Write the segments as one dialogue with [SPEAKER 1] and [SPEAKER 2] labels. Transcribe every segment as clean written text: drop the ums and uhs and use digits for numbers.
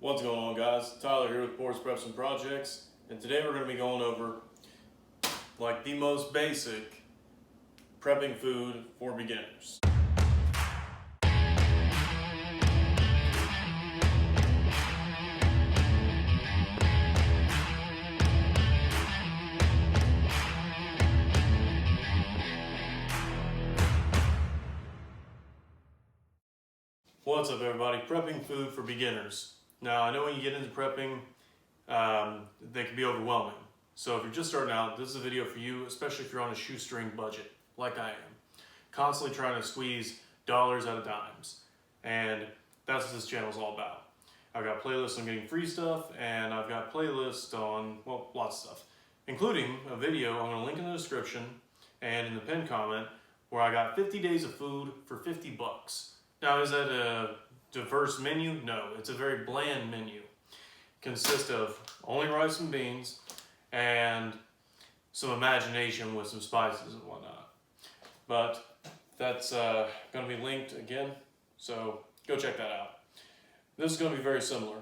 [SPEAKER 1] What's going on, guys? Tyler here with Ports Preps and Projects, and today we're going to be going over like the most basic prepping food for beginners. What's up, everybody? Prepping food for beginners. Now, I know when you get into prepping, they can be overwhelming. So if you're just starting out, this is a video for you, especially if you're on a shoestring budget, like I am. Constantly trying to squeeze dollars out of dimes. And that's what this channel is all about. I've got playlists on getting free stuff, and I've got playlists on, well, lots of stuff. Including a video I'm going to link in the description and in the pinned comment where I got 50 days of food for 50 bucks. Now, is that a diverse menu? No, it's a very bland menu. Consists of only rice and beans and some imagination with some spices and whatnot. But that's going to be linked again, so go check that out. This is going to be very similar.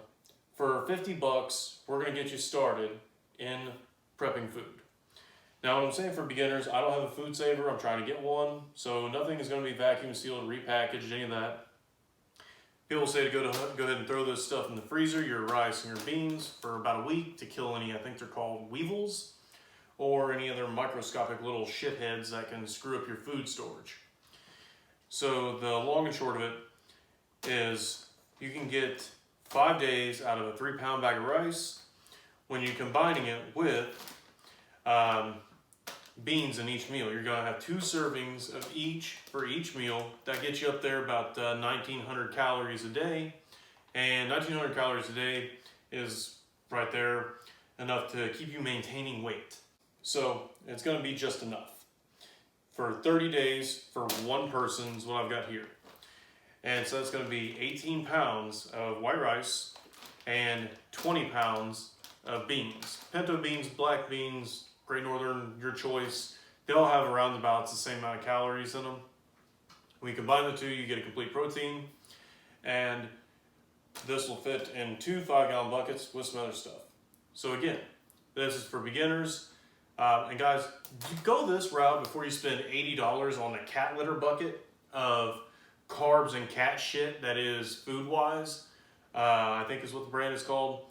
[SPEAKER 1] For 50 bucks, we're going to get you started in prepping food. Now, what I'm saying for beginners, I don't have a food saver. I'm trying to get one, so nothing is going to be vacuum sealed, repackaged, any of that. People say to go ahead and throw this stuff in the freezer, your rice and your beans, for about a week to kill any, I think they're called weevils, or any other microscopic little shitheads that can screw up your food storage. So the long and short of it is you can get 5 days out of a 3-pound bag of rice when you're combining it with beans in each meal. You're going to have 2 servings of each for each meal. That gets you up there about 1,900 calories a day. And 1,900 calories a day is right there enough to keep you maintaining weight. So it's going to be just enough. For 30 days for one person is what I've got here. And so that's going to be 18 pounds of white rice and 20 pounds of beans. Pinto beans, black beans, Great Northern, your choice. They all have around about the same amount of calories in them. When you combine the two, you get a complete protein. And this will fit in 2 5-gallon buckets with some other stuff. So again, this is for beginners. And guys, you go this route before you spend $80 on a cat litter bucket of carbs and cat shit that is food-wise. I think is what the brand is called.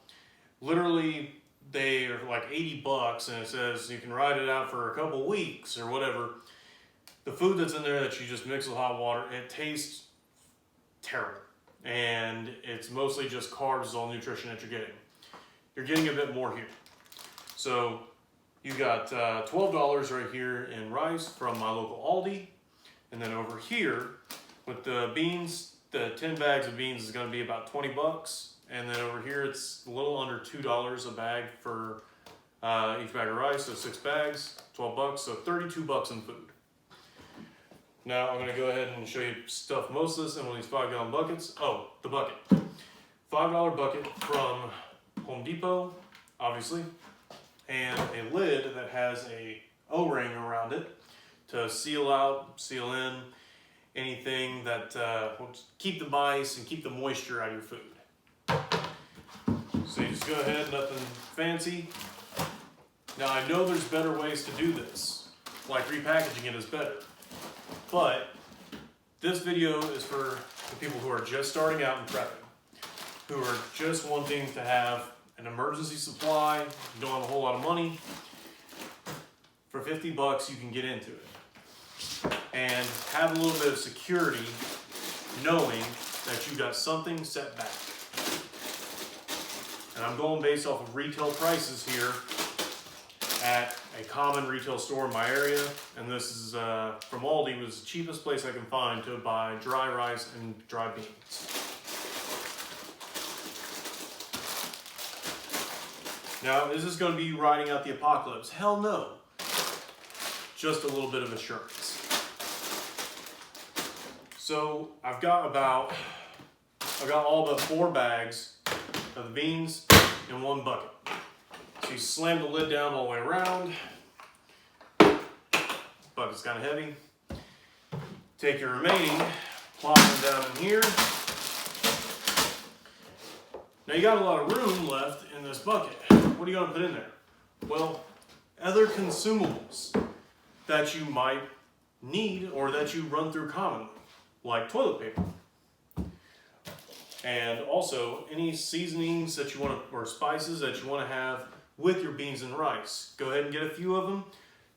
[SPEAKER 1] Literally, they are like 80 bucks, and it says you can ride it out for a couple weeks or whatever. The food that's in there that you just mix with hot water, it tastes terrible. And it's mostly just carbs, all nutrition that you're getting. You're getting a bit more here. So you got $12 right here in rice from my local Aldi. And then over here with the beans, the 10 bags of beans is going to be about 20 bucks. And then over here, it's a little under $2 a bag for each bag of rice, so 6 bags, 12 bucks, so 32 bucks in food. Now I'm gonna go ahead and show you stuff most of this in one of these 5-gallon buckets. Oh, the bucket. $5 bucket from Home Depot, obviously, and a lid that has a O-ring around it to seal out, seal in anything that will keep the mice and keep the moisture out of your food. So you just go ahead, nothing fancy. Now I know there's better ways to do this, like repackaging it is better. But this video is for the people who are just starting out in prepping, who are just wanting to have an emergency supply, don't have a whole lot of money. For 50 bucks you can get into it and have a little bit of security knowing that you got something set back. And I'm going based off of retail prices here at a common retail store in my area. And this is from Aldi. It was the cheapest place I can find to buy dry rice and dry beans. Now, is this going to be riding out the apocalypse? Hell no. Just a little bit of assurance. So I've got all but 4 bags of the beans in one bucket. So you slam the lid down all the way around. Bucket's kind of heavy. Take your remaining, plop them down in here. Now you got a lot of room left in this bucket. What are you gonna put in there? Well, other consumables that you might need or that you run through commonly, like toilet paper. And also any seasonings that you want to, or spices that you want to have with your beans and rice. Go ahead and get a few of them.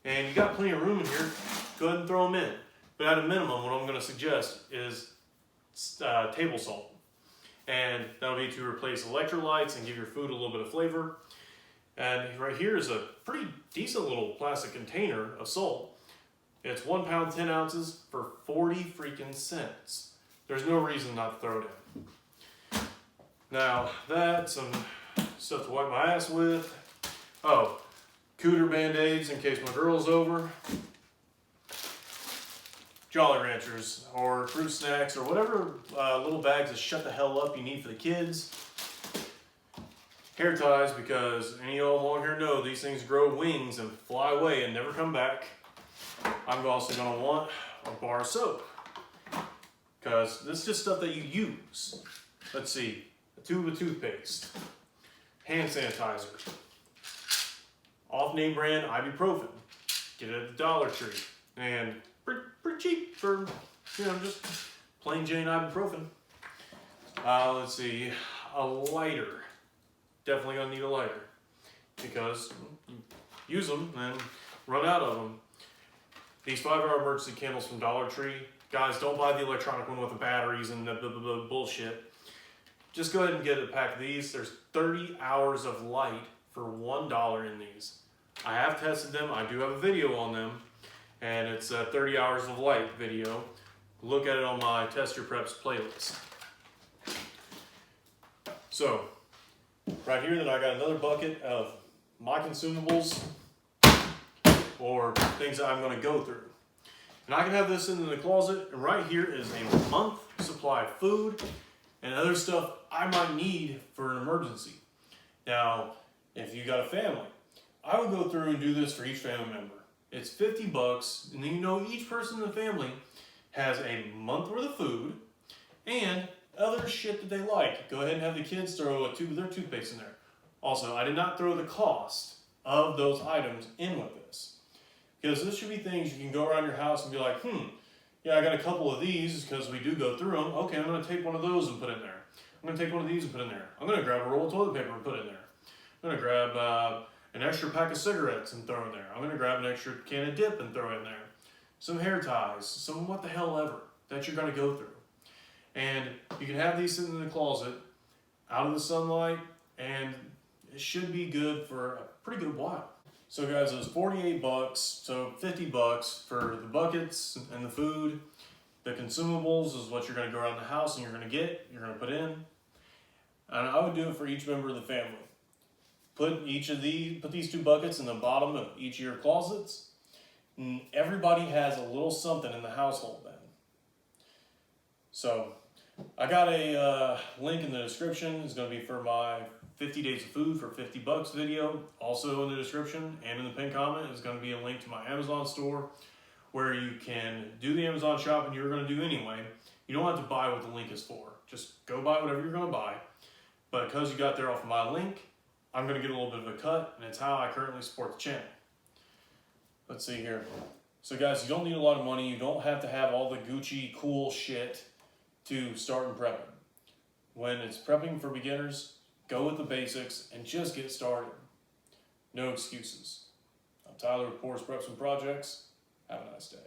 [SPEAKER 1] And you got plenty of room in here, go ahead and throw them in. But at a minimum, what I'm going to suggest is table salt. And that'll be to replace electrolytes and give your food a little bit of flavor. And right here is a pretty decent little plastic container of salt. It's 1 pound, 10 ounces for 40 freaking cents. There's no reason not to throw it in. Now, that's some stuff to wipe my ass with. Oh, Cooter Band-Aids in case my girl's over. Jolly Ranchers or fruit snacks or whatever little bags of shut the hell up you need for the kids. Hair ties, because any of y'all long hair know these things grow wings and fly away and never come back. I'm also going to want a bar of soap, because this is just stuff that you use. Let's see, a tube of toothpaste, hand sanitizer, off-name brand ibuprofen. Get it at the Dollar Tree, and pretty cheap for, you know, just plain Jane ibuprofen. Let's see, a lighter. Definitely gonna need a lighter, because you use them and run out of them. These 5-hour emergency candles from Dollar Tree. Guys, don't buy the electronic one with the batteries and the bullshit. Just go ahead and get a pack of these. There's 30 hours of light for $1 in these. I have tested them. I do have a video on them, and it's a 30 hours of light video. Look at it on my Test Your Preps playlist. So, right here, then I got another bucket of my consumables or things that I'm going to go through. And I can have this in the closet, and right here is a month supply of food and other stuff I might need for an emergency. Now, if you got a family, I would go through and do this for each family member. It's $50, and then you know each person in the family has a month worth of food and other shit that they like. Go ahead and have the kids throw a tube of their toothpaste in there. Also, I did not throw the cost of those items in with this, because this should be things you can go around your house and be like, yeah, I got a couple of these because we do go through them. Okay, I'm going to take one of those and put in there. I'm going to take one of these and put in there. I'm going to grab a roll of toilet paper and put in there. I'm going to grab an extra pack of cigarettes and throw in there. I'm going to grab an extra can of dip and throw in there. Some hair ties, some what the hell ever that you're going to go through. And you can have these sitting in the closet, out of the sunlight, and it should be good for a pretty good while. So guys, it was $48, so $50 for the buckets and the food. The consumables is what you're going to go around the house and you're going to put in. And I would do it for each member of the family. Put these 2 buckets in the bottom of each of your closets. And everybody has a little something in the household then. So I got a link in the description. It's going to be for my 50 days of food for $50 video. Also in the description and in the pinned comment is going to be a link to my Amazon store where you can do the Amazon shopping you're going to do anyway. You don't have to buy what the link is for. Just go buy whatever you're going to buy. But because you got there off of my link, I'm going to get a little bit of a cut, and it's how I currently support the channel. Let's see here. So guys, you don't need a lot of money. You don't have to have all the Gucci cool shit to start prepping. When it's prepping for beginners, go with the basics and just get started. No excuses. I'm Tyler with Porous Preps and Projects. Have a nice day.